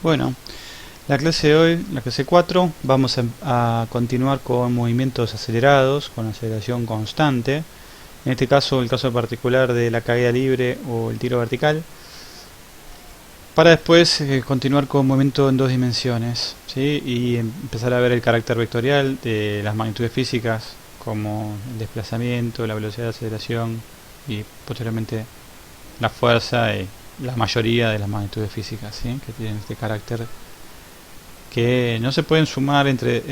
Bueno, la clase de hoy, la clase 4, vamos a continuar con movimientos acelerados, con aceleración constante. En este caso, el caso particular de la caída libre o el tiro vertical. Para después continuar con movimiento en dos dimensiones, ¿sí? Y empezar a ver el carácter vectorial de las magnitudes físicas, como el desplazamiento, la velocidad de aceleración y posteriormente la fuerza y la mayoría de las magnitudes físicas, ¿sí? Que tienen este carácter que no se pueden sumar entre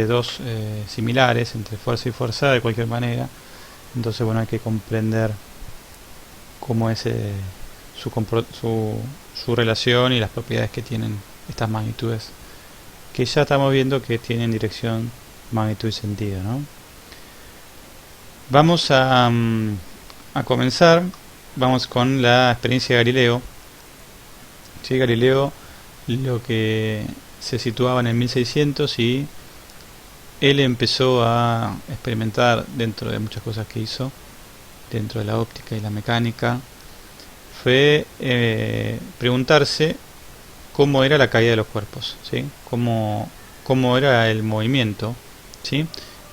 dos similares, entre fuerza y fuerza, de cualquier manera. Entonces, bueno, hay que comprender cómo es su relación y las propiedades que tienen estas magnitudes, que ya estamos viendo que tienen dirección, magnitud y sentido, ¿no? Vamos a comenzar. Vamos con la experiencia de Galileo. Sí, Galileo, lo que se situaba en el 1600, y él empezó a experimentar, dentro de muchas cosas que hizo dentro de la óptica y la mecánica, fue preguntarse cómo era la caída de los cuerpos, ¿sí? Cómo era el movimiento, ¿sí?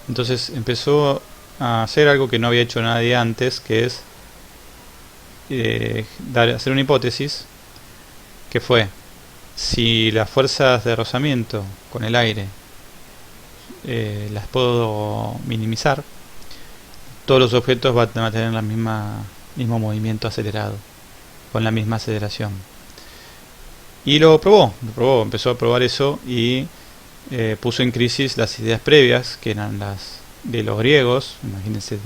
Entonces empezó a hacer algo que no había hecho nadie antes, que es hacer una hipótesis, que fue: si las fuerzas de rozamiento con el aire las puedo minimizar, todos los objetos van a tener el mismo movimiento acelerado, con la misma aceleración. Y lo probó, empezó a probar eso y puso en crisis las ideas previas, que eran las de los griegos. Imagínense,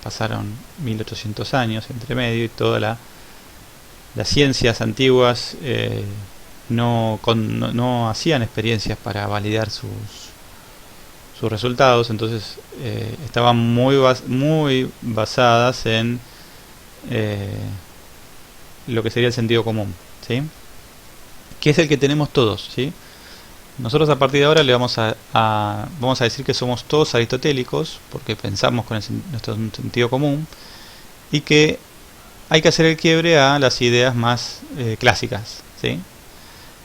pasaron 1800 años entre medio y todas las ciencias antiguas no hacían experiencias para validar sus resultados. Entonces estaban muy basadas en lo que sería el sentido común, ¿sí? Que es el que tenemos todos, ¿sí? Nosotros a partir de ahora vamos a decir que somos todos aristotélicos, porque pensamos con nuestro sentido común, y que hay que hacer el quiebre a las ideas más clásicas, ¿sí?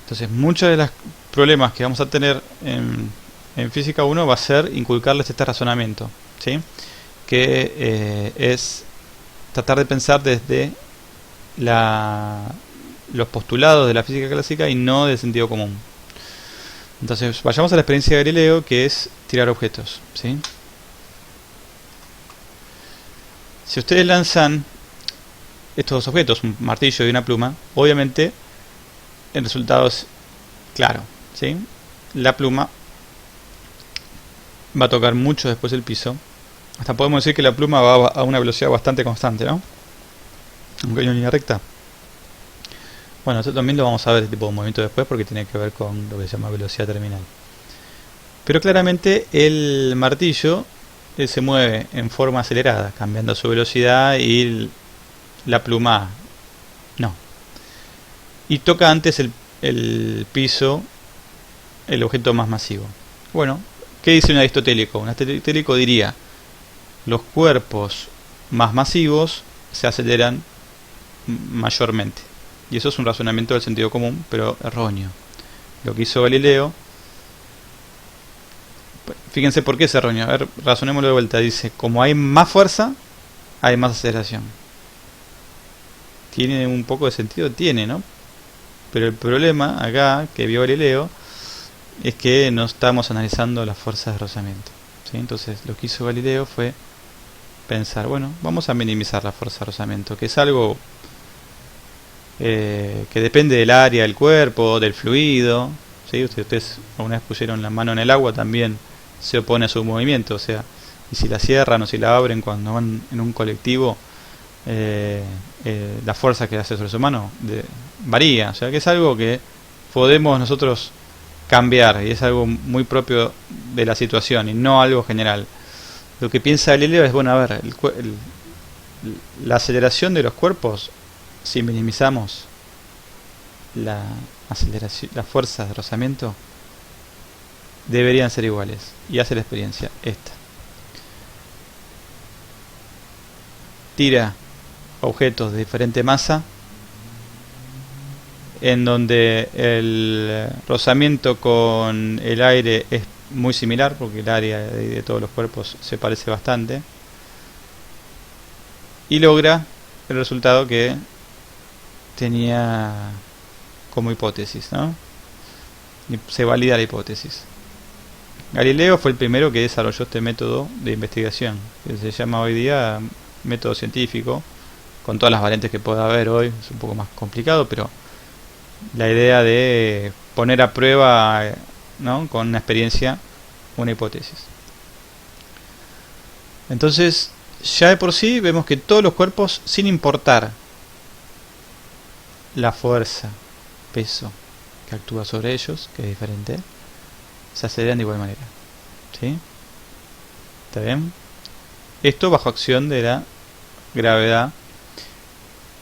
Entonces, muchos de los problemas que vamos a tener en Física 1 va a ser inculcarles este razonamiento, ¿sí? Que es tratar de pensar desde los postulados de la física clásica y no del sentido común. Entonces, vayamos a la experiencia de Galileo, que es tirar objetos, ¿sí? Si ustedes lanzan estos dos objetos, un martillo y una pluma, obviamente el resultado es claro, ¿sí? La pluma va a tocar mucho después el piso. Hasta podemos decir que la pluma va a una velocidad bastante constante, ¿no? Aunque hay una línea recta. Bueno, eso también lo vamos a ver, este tipo de movimiento después, porque tiene que ver con lo que se llama velocidad terminal. Pero claramente el martillo se mueve en forma acelerada, cambiando su velocidad, y la pluma no. Y toca antes el piso, el objeto más masivo. Bueno, ¿qué dice un aristotélico? Un aristotélico diría: los cuerpos más masivos se aceleran mayormente. Y eso es un razonamiento del sentido común, pero erróneo. Lo que hizo Galileo, fíjense por qué es erróneo. A ver, razonémoslo de vuelta. Dice: como hay más fuerza, hay más aceleración. ¿Tiene un poco de sentido? Tiene, ¿no? Pero el problema acá que vio Galileo es que no estamos analizando las fuerzas de rozamiento, ¿sí? Entonces lo que hizo Galileo fue pensar: bueno, vamos a minimizar la fuerza de rozamiento, que es algo que depende del área del cuerpo, del fluido, ¿sí? Ustedes alguna vez pusieron la mano en el agua, también se opone a su movimiento. O sea, y si la cierran o si la abren cuando van en un colectivo, la fuerza que hace sobre su mano varía. O sea, que es algo que podemos nosotros cambiar, y es algo muy propio de la situación y no algo general. Lo que piensa Galileo es: bueno, a ver, la aceleración de los cuerpos, si minimizamos las fuerzas de rozamiento, deberían ser iguales. Y hace la experiencia esta: tira objetos de diferente masa en donde el rozamiento con el aire es muy similar, porque el área de todos los cuerpos se parece bastante, y logra el resultado que tenía como hipótesis, ¿no? Y se valida la hipótesis. Galileo fue el primero que desarrolló este método de investigación, que se llama hoy día método científico, con todas las variantes que pueda haber hoy. Es un poco más complicado, pero la idea de poner a prueba, ¿no?, con una experiencia, una hipótesis. Entonces, ya de por sí vemos que todos los cuerpos, sin importar la fuerza, peso que actúa sobre ellos, que es diferente, se aceleran de igual manera. ¿Sí? ¿Está bien? Esto bajo acción de la gravedad,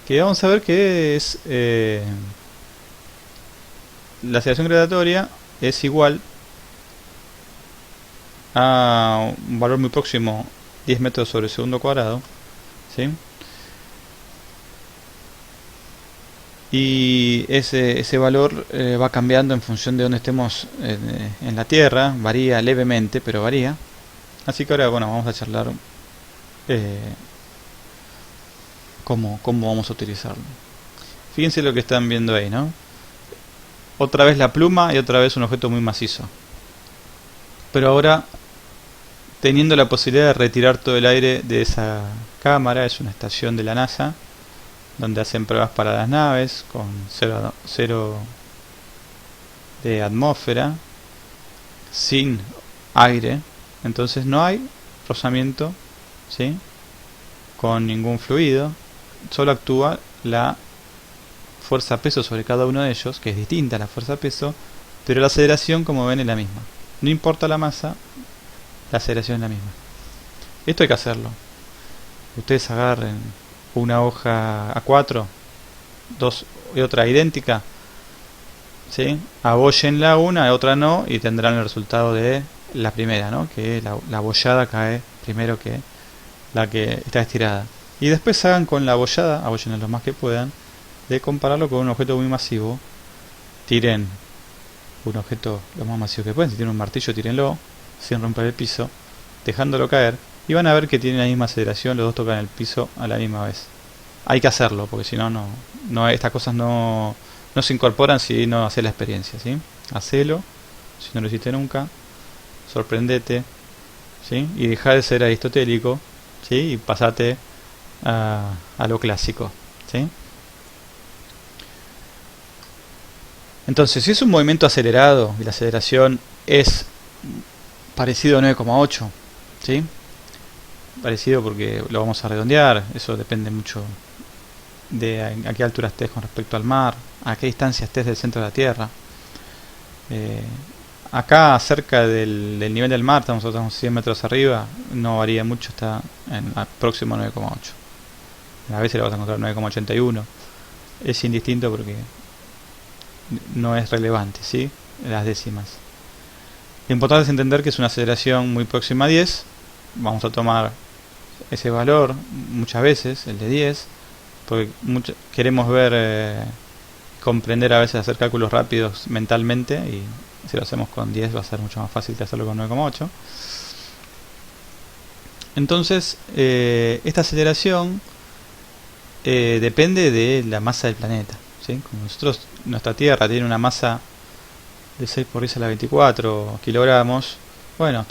que vamos a ver que es la aceleración gravitatoria es igual a un valor muy próximo, 10 metros sobre segundo cuadrado, ¿sí? Y ese valor va cambiando en función de donde estemos en la Tierra, varía levemente, pero varía. Así que ahora, bueno, vamos a charlar cómo vamos a utilizarlo. Fíjense lo que están viendo ahí, ¿no? Otra vez la pluma y otra vez un objeto muy macizo. Pero ahora, teniendo la posibilidad de retirar todo el aire de esa cámara, es una estación de la NASA, donde hacen pruebas para las naves con cero de atmósfera, sin aire. Entonces no hay rozamiento, ¿sí?, con ningún fluido. Solo actúa la fuerza peso sobre cada uno de ellos, que es distinta a la fuerza peso, pero la aceleración, como ven, es la misma. No importa la masa, la aceleración es la misma. Esto hay que hacerlo. Ustedes agarren una hoja A4, dos y otra idéntica, ¿sí?, abóllenla una, otra no, y tendrán el resultado de la primera, ¿no?, que la abollada cae primero que la que está estirada. Y después hagan con la abollada, abóllenla lo más que puedan, de compararlo con un objeto muy masivo. Tiren un objeto lo más masivo que pueden. Si tienen un martillo, tírenlo sin romper el piso, dejándolo caer, y van a ver que tienen la misma aceleración. Los dos tocan el piso a la misma vez. Hay que hacerlo, porque si no, estas cosas no se incorporan si no haces la experiencia, ¿sí? Hacelo, si no lo hiciste nunca, sorprendete, ¿sí?, y deja de ser aristotélico, ¿sí?, y pasate a lo clásico, ¿sí? Entonces, si es un movimiento acelerado y la aceleración es parecido a 9,8, ¿sí?, parecido porque lo vamos a redondear, eso depende mucho de a qué altura estés con respecto al mar, a qué distancia estés del centro de la Tierra. Acá cerca del nivel del mar, estamos 100 metros arriba, no varía mucho, está en próximo a 9,8. A veces lo vas a encontrar 9,81. Es indistinto porque no es relevante, ¿sí?, las décimas. Lo importante es entender que es una aceleración muy próxima a 10. Vamos a tomar ese valor muchas veces, el de 10, porque queremos ver, comprender a veces, hacer cálculos rápidos mentalmente, y si lo hacemos con 10 va a ser mucho más fácil que hacerlo con 9,8. Entonces, esta aceleración depende de la masa del planeta, ¿sí? Como nuestra Tierra tiene una masa de 6 por 10 a la 24 kilogramos, bueno,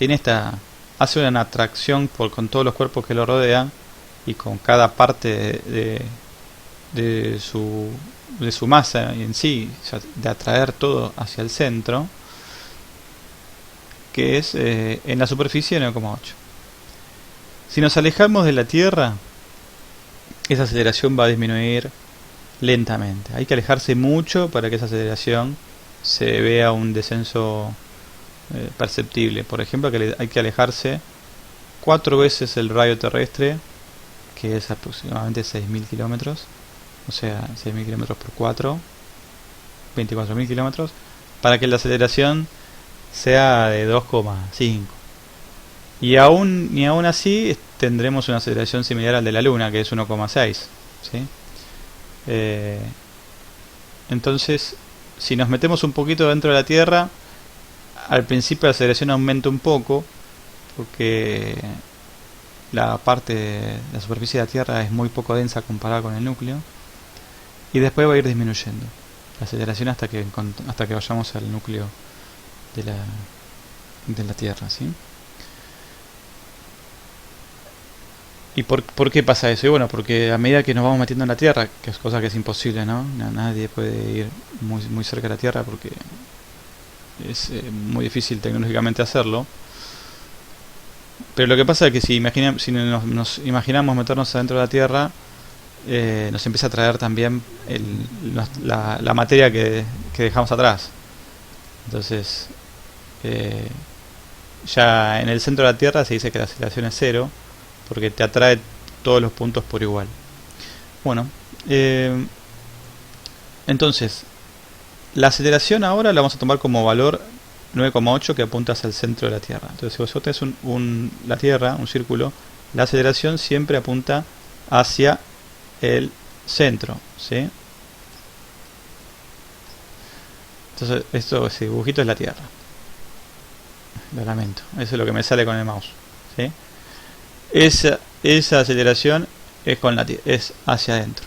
hace una atracción con todos los cuerpos que lo rodean, y con cada parte de su masa en sí, de atraer todo hacia el centro, que es en la superficie de 9,8. Si nos alejamos de la Tierra, esa aceleración va a disminuir lentamente. Hay que alejarse mucho para que esa aceleración se vea un descenso perceptible. Por ejemplo, hay que alejarse 4 veces el radio terrestre, que es aproximadamente 6.000 kilómetros, o sea, 6.000 kilómetros por 4, 24.000 kilómetros, para que la aceleración sea de 2,5. Y aún así tendremos una aceleración similar al de la Luna, que es 1,6, ¿sí? Entonces, si nos metemos un poquito dentro de la Tierra, al principio la aceleración aumenta un poco, porque la parte de la superficie de la Tierra es muy poco densa comparada con el núcleo, y después va a ir disminuyendo la aceleración hasta que vayamos al núcleo de la Tierra, ¿sí? ¿Y por qué pasa eso? Y bueno, porque a medida que nos vamos metiendo en la Tierra, que es cosa que es imposible, ¿no? Nadie puede ir muy cerca de la Tierra porque es muy difícil tecnológicamente hacerlo. Pero lo que pasa es que si nos imaginamos meternos adentro de la Tierra, nos empieza a traer también la materia que dejamos atrás. Entonces, ya en el centro de la Tierra se dice que la aceleración es cero, porque te atrae todos los puntos por igual. Bueno, entonces, la aceleración ahora la vamos a tomar como valor 9,8 que apunta hacia el centro de la Tierra. Entonces, si vosotros tenés la Tierra, un círculo, la aceleración siempre apunta hacia el centro, ¿sí? Entonces, ese dibujito es la Tierra. Lo lamento, eso es lo que me sale con el mouse, ¿sí? Esa aceleración es hacia adentro,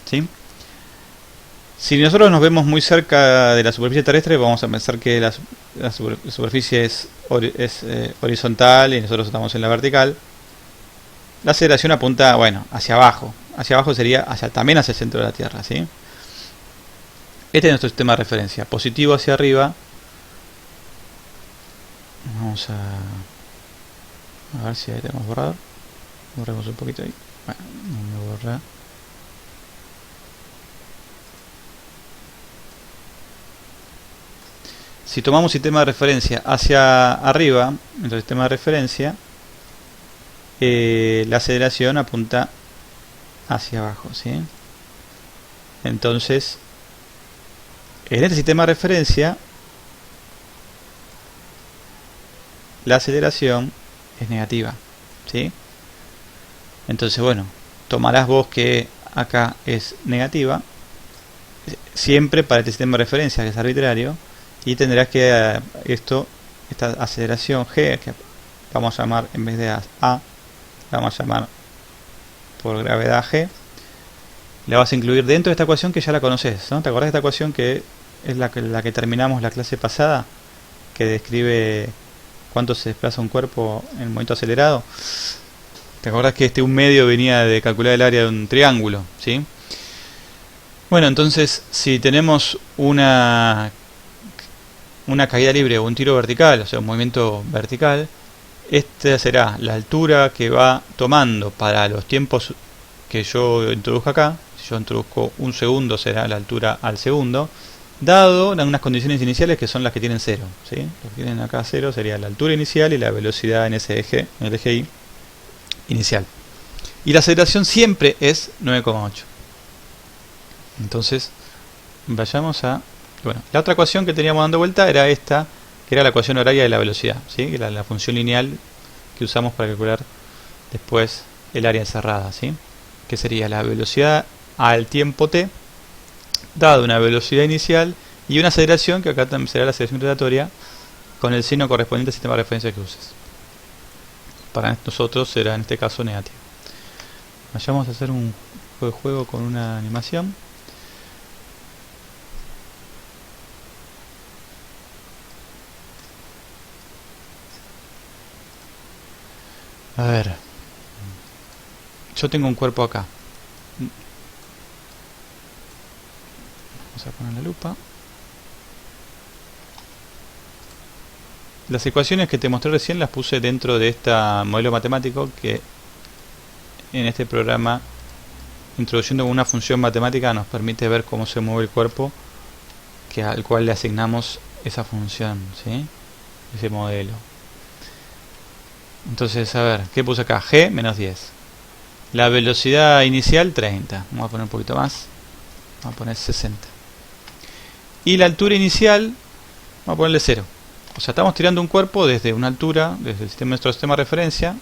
¿sí? Si nosotros nos vemos muy cerca de la superficie terrestre, vamos a pensar que la superficie es horizontal y nosotros estamos en la vertical. La aceleración apunta, bueno, hacia abajo. Hacia abajo sería también hacia el centro de la Tierra, ¿sí? Este es nuestro sistema de referencia. Positivo hacia arriba. Vamos a ver si ahí tenemos borrador. Borremos un poquito ahí. Bueno, no me borra. Si tomamos sistema de referencia hacia arriba, nuestro sistema de referencia, la aceleración apunta hacia abajo, ¿sí? Entonces, en este sistema de referencia, la aceleración es negativa, ¿sí? Entonces, bueno, tomarás vos que acá es negativa, siempre para este sistema de referencia, que es arbitrario, y tendrás que esta aceleración G, que vamos a llamar en vez de A, la vamos a llamar por gravedad G, la vas a incluir dentro de esta ecuación que ya la conoces, ¿no? ¿Te acordás de esta ecuación que es la que terminamos la clase pasada, que describe cuánto se desplaza un cuerpo en movimiento acelerado? ¿Te acordás que un medio venía de calcular el área de un triángulo, ¿sí? Bueno, entonces, si tenemos una caída libre o un tiro vertical, o sea, un movimiento vertical, esta será la altura que va tomando para los tiempos que yo introduzco acá. Si yo introduzco un segundo, será la altura al segundo, dado unas condiciones iniciales que son las que tienen cero, ¿sí? Lo que tienen acá cero sería la altura inicial y la velocidad en ese eje, en el eje Y inicial. Y la aceleración siempre es 9,8. Entonces, vayamos a... Bueno, la otra ecuación que teníamos dando vuelta era esta, que era la ecuación horaria de la velocidad, ¿sí? Que era la función lineal que usamos para calcular después el área encerrada, ¿sí? Que sería la velocidad al tiempo t, dado una velocidad inicial y una aceleración, que acá también será la aceleración relatoria, con el signo correspondiente al sistema de referencia que uses. Para nosotros será en este caso negativo. Vayamos a hacer un juego con una animación. A ver, yo tengo un cuerpo acá. Vamos a poner la lupa. Las ecuaciones que te mostré recién las puse dentro de este modelo matemático que en este programa, introduciendo una función matemática, nos permite ver cómo se mueve el cuerpo al cual le asignamos esa función, ¿sí? Ese modelo. Entonces, a ver, ¿qué puse acá? G menos 10. La velocidad inicial 30. Vamos a poner un poquito más. Vamos a poner 60. Y la altura inicial, vamos a ponerle 0. O sea, estamos tirando un cuerpo desde una altura, desde nuestro sistema de referencia,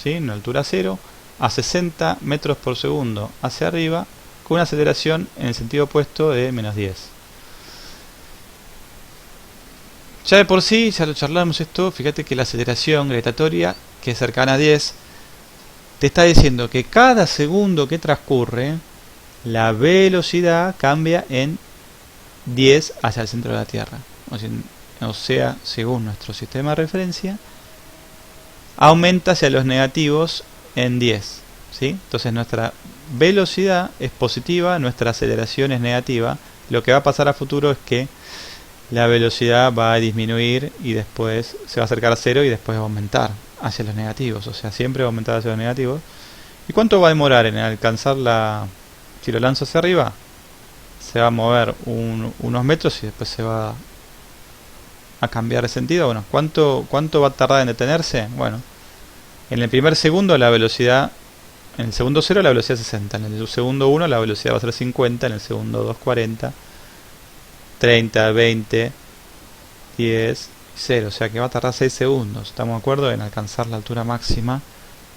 ¿sí? Una altura 0, a 60 metros por segundo hacia arriba, con una aceleración en el sentido opuesto de menos 10. Ya de por sí, ya lo charlamos esto, fíjate que la aceleración gravitatoria, que es cercana a 10, te está diciendo que cada segundo que transcurre, la velocidad cambia en 10 hacia el centro de la Tierra. O sea, según nuestro sistema de referencia, aumenta hacia los negativos en 10. ¿Sí? Entonces nuestra velocidad es positiva, nuestra aceleración es negativa. Lo que va a pasar a futuro es que la velocidad va a disminuir y después se va a acercar a cero y después va a aumentar hacia los negativos. O sea, siempre va a aumentar hacia los negativos. ¿Y cuánto va a demorar en alcanzar la... Si lo lanzo hacia arriba, se va a mover unos metros y después se va a cambiar de sentido. Bueno, ¿cuánto va a tardar en detenerse? Bueno, en el primer segundo la velocidad, en el segundo 0 la velocidad es 60, en el segundo 1 la velocidad va a ser 50, en el segundo 2 40, 30, 20, 10, 0, o sea que va a tardar 6 segundos, ¿estamos de acuerdo? En alcanzar la altura máxima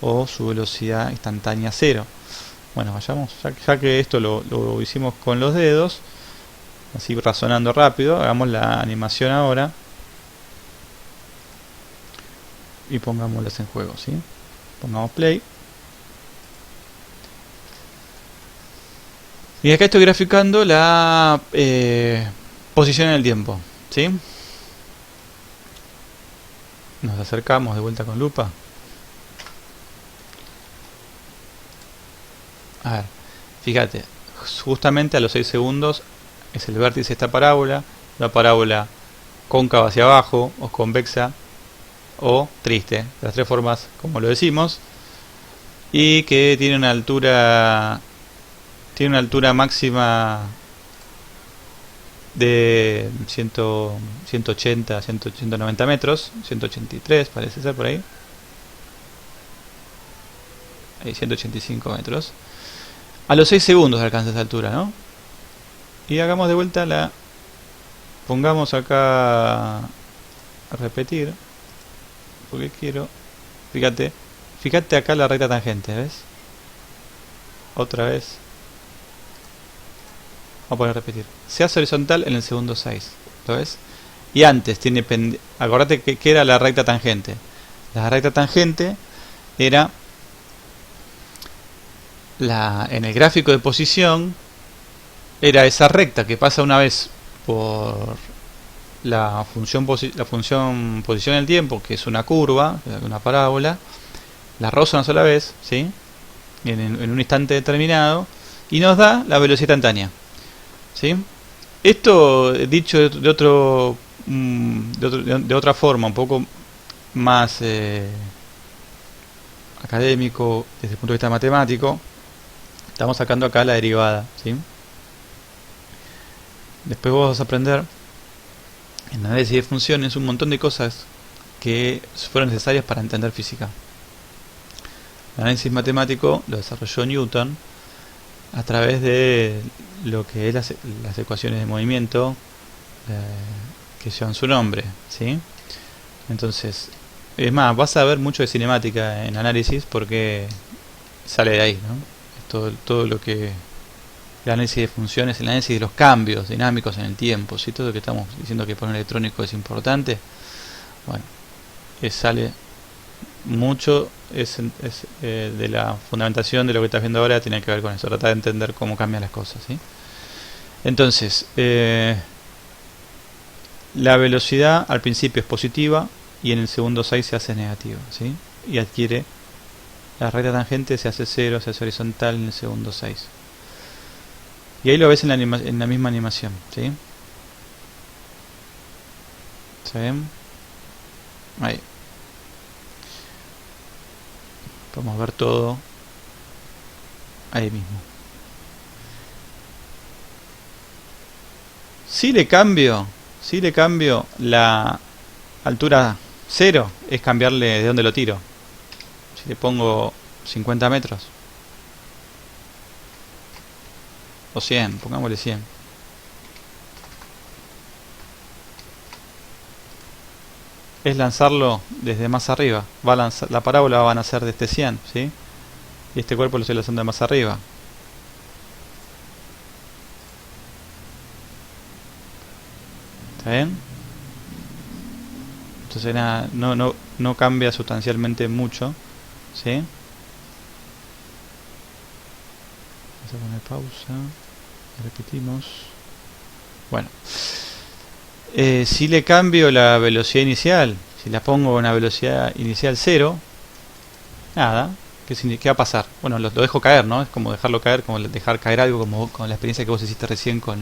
o su velocidad instantánea 0. Bueno, vayamos, ya que esto lo hicimos con los dedos, así razonando rápido, hagamos la animación ahora y pongámoslas en juego, ¿sí? Pongamos play. Y acá estoy graficando la posición en el tiempo, ¿sí? Nos acercamos de vuelta con lupa. A ver, fíjate, justamente a los 6 segundos es el vértice de esta parábola, la parábola cóncava hacia abajo, o convexa, o triste, de las tres formas como lo decimos, y que tiene una altura máxima de 180, 190 metros, 183 parece ser por ahí. Ahí 185 metros. A los 6 segundos alcanza esa altura, ¿no? Y hagamos de vuelta la... Pongamos acá a repetir, porque quiero... Fíjate acá la recta tangente, ¿ves? Otra vez. Vamos a poner a repetir. Se hace horizontal en el segundo 6, ¿lo ves? Y antes tiene... Acordate que era la recta tangente. La recta tangente era... en el gráfico de posición era esa recta que pasa una vez por la función posición en el tiempo, que es una curva, una parábola, la roza una sola vez, ¿sí? en un instante determinado, y nos da la velocidad instantánea, ¿sí? Esto dicho de otra forma, un poco más académico desde el punto de vista matemático, estamos sacando acá la derivada, ¿sí? Después vos vas a aprender en análisis de funciones un montón de cosas que fueron necesarias para entender física. El análisis matemático lo desarrolló Newton a través de lo que es las ecuaciones de movimiento que llevan su nombre, ¿sí? Entonces, es más, vas a ver mucho de cinemática en análisis porque sale de ahí, ¿no? Todo lo que... El análisis de funciones, el análisis de los cambios dinámicos en el tiempo, ¿sí? Todo lo que estamos diciendo que por un electrónico es importante, bueno, sale mucho de la fundamentación de lo que estás viendo ahora, tiene que ver con eso, tratar de entender cómo cambian las cosas, ¿sí? Entonces, la velocidad al principio es positiva y en el segundo 6 se hace negativa, ¿sí? Y adquiere la recta tangente, se hace 0, se hace horizontal en el segundo 6. Y ahí lo ves en la misma animación, ¿sí? ¿Se ven? Ahí. Podemos ver todo ahí mismo. Si le cambio la altura 0, es cambiarle de dónde lo tiro. Si le pongo 50 metros. O 100, pongámosle 100. Es lanzarlo desde más arriba. La parábola va a nacer desde 100, ¿sí? Y este cuerpo lo estoy lanzando de más arriba. ¿Está bien? Entonces nada, no cambia sustancialmente mucho, ¿sí? Vamos a poner pausa, repetimos. Bueno, si le cambio la velocidad inicial, si la pongo a una velocidad inicial 0, nada, ¿qué va a pasar? Bueno, lo dejo caer, ¿no? Es como dejarlo caer, como dejar caer algo, como con la experiencia que vos hiciste recién con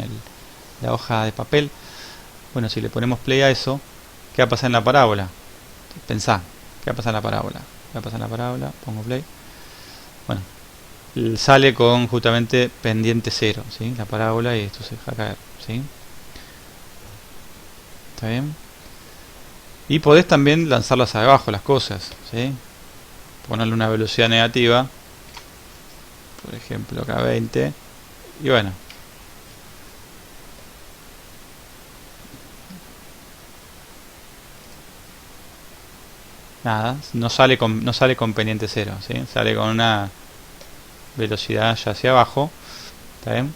la hoja de papel. Bueno, si le ponemos play a eso, ¿qué va a pasar en la parábola? Pensá, ¿qué va a pasar en la parábola? ¿Qué va a pasar en la parábola? Pongo play. Bueno, sale con justamente pendiente 0, ¿sí? La parábola, y esto se deja caer, ¿sí? ¿Está bien? Y podés también lanzarlas abajo las cosas, ¿sí? Ponerle una velocidad negativa, por ejemplo acá 20, y bueno, nada, no sale con pendiente 0, ¿sí? Sale con una velocidad ya hacia abajo. ¿Está bien?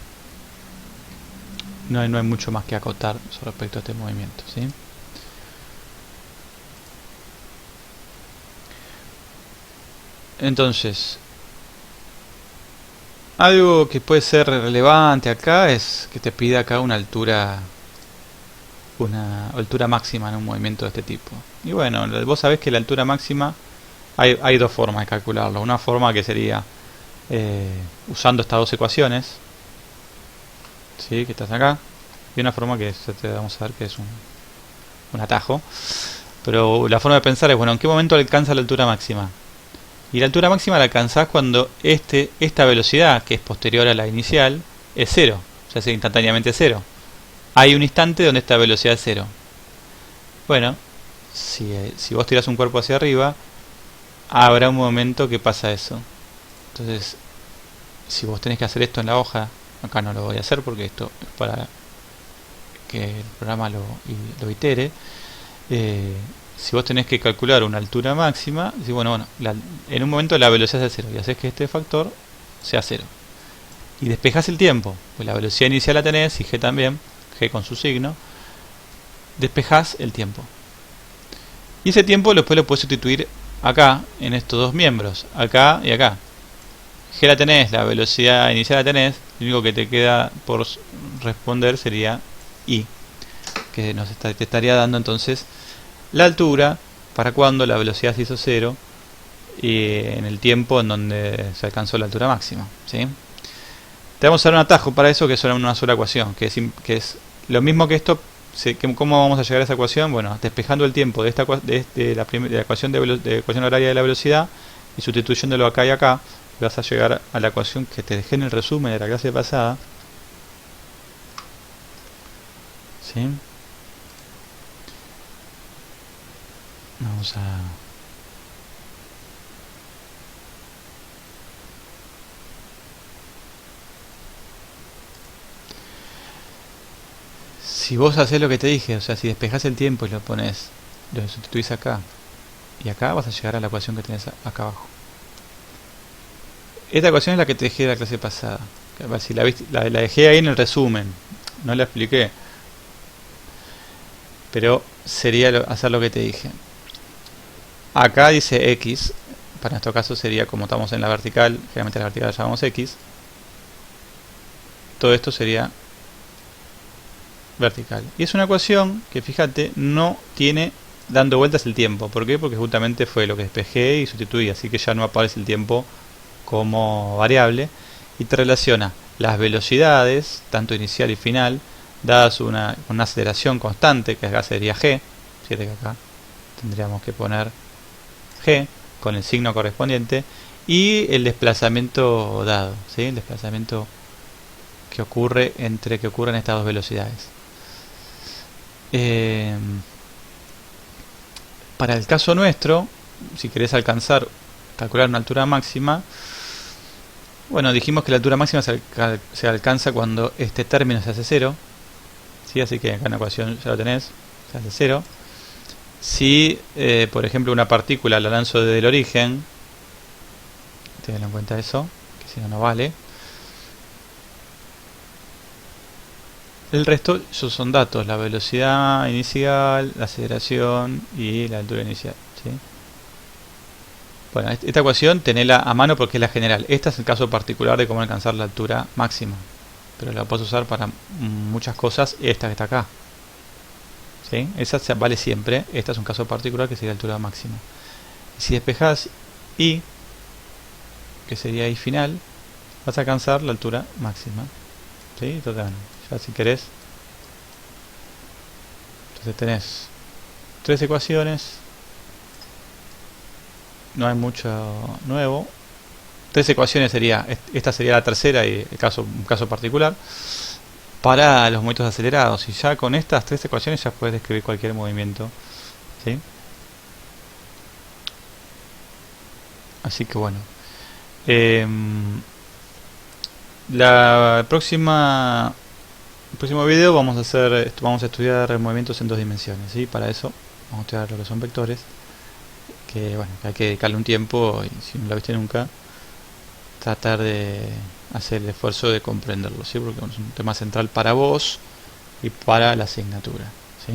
No hay mucho más que acotar respecto a este movimiento, ¿sí? Entonces, algo que puede ser relevante acá es que te pida acá una altura máxima en un movimiento de este tipo. Y bueno, vos sabés que la altura máxima hay dos formas de calcularlo. Una forma que sería usando estas dos ecuaciones, ¿sí? Que estás acá, y una forma que te vamos a ver que es un atajo. Pero la forma de pensar es, bueno, ¿en qué momento alcanza la altura máxima? Y la altura máxima la alcanzás cuando esta velocidad, que es posterior a la inicial, es 0, o sea, es instantáneamente 0. Hay un instante donde esta velocidad es 0. Bueno, si vos tirás un cuerpo hacia arriba, habrá un momento que pasa eso. Entonces, si vos tenés que hacer esto en la hoja, acá no lo voy a hacer porque esto es para que el programa lo itere. Si vos tenés que calcular una altura máxima, bueno, en un momento la velocidad es 0 y haces que este factor sea 0. Y despejás el tiempo, pues la velocidad inicial la tenés y g también, g con su signo. Despejás el tiempo. Y ese tiempo después lo puedes sustituir acá, en estos dos miembros, acá y acá. G la tenés, la velocidad inicial la tenés, lo único que te queda por responder sería I, que te estaría dando entonces la altura para cuando la velocidad se hizo 0 y en el tiempo en donde se alcanzó la altura máxima, ¿sí? Te vamos a dar un atajo para eso, que es una sola ecuación, que es lo mismo que esto. ¿Cómo vamos a llegar a esa ecuación? Bueno, despejando el tiempo de la ecuación de ecuación horaria de la velocidad y sustituyéndolo acá y acá, vas a llegar a la ecuación que te dejé en el resumen de la clase pasada, ¿sí? Vamos a... Si vos haces lo que te dije, o sea, si despejás el tiempo y lo sustituís acá y acá, vas a llegar a la ecuación que tenés acá abajo. Esta ecuación es la que te dejé de la clase pasada. Si la dejé ahí en el resumen, no la expliqué. Pero sería hacer lo que te dije. Acá dice X, para nuestro caso sería como estamos en la vertical, generalmente la vertical la llamamos X. Todo esto sería vertical. Y es una ecuación que, fíjate, no tiene dando vueltas el tiempo. ¿Por qué? Porque justamente fue lo que despejé y sustituí, así que ya no aparece el tiempo como variable. Y te relaciona las velocidades, tanto inicial y final, dadas una aceleración constante, que acá sería g. Fíjate que acá tendríamos que poner g con el signo correspondiente, y el desplazamiento dado, ¿sí? El desplazamiento que ocurre que ocurren estas dos velocidades. Para el caso nuestro, si querés calcular una altura máxima, bueno, dijimos que la altura máxima se alcanza cuando este término se hace 0, ¿sí? Así que acá en la ecuación ya lo tenés, se hace 0. Si, por ejemplo, una partícula la lanzo desde el origen, tengan en cuenta eso, que si no, no vale. El resto son datos, la velocidad inicial, la aceleración y la altura inicial, ¿sí? Bueno, esta ecuación tenela a mano porque es la general. Este es el caso particular de cómo alcanzar la altura máxima, pero la puedes usar para muchas cosas. Esta que está acá, ¿sí? Esa vale siempre. Esta es un caso particular que sería la altura máxima. Si despejas I, que sería I final, vas a alcanzar la altura máxima, ¿sí? Entonces, ya si querés, entonces tenés tres ecuaciones, no hay mucho nuevo. Tres ecuaciones sería, esta sería la tercera y un caso particular para los movimientos acelerados, y ya con estas tres ecuaciones ya puedes describir cualquier movimiento, ¿sí? Así que bueno, el próximo video vamos a estudiar movimientos en dos dimensiones, ¿sí? Para eso vamos a estudiar lo que son vectores, que bueno, que hay que dedicarle un tiempo, y si no lo viste nunca, tratar de hacer el esfuerzo de comprenderlo, ¿sí? Porque es un tema central para vos y para la asignatura, ¿sí?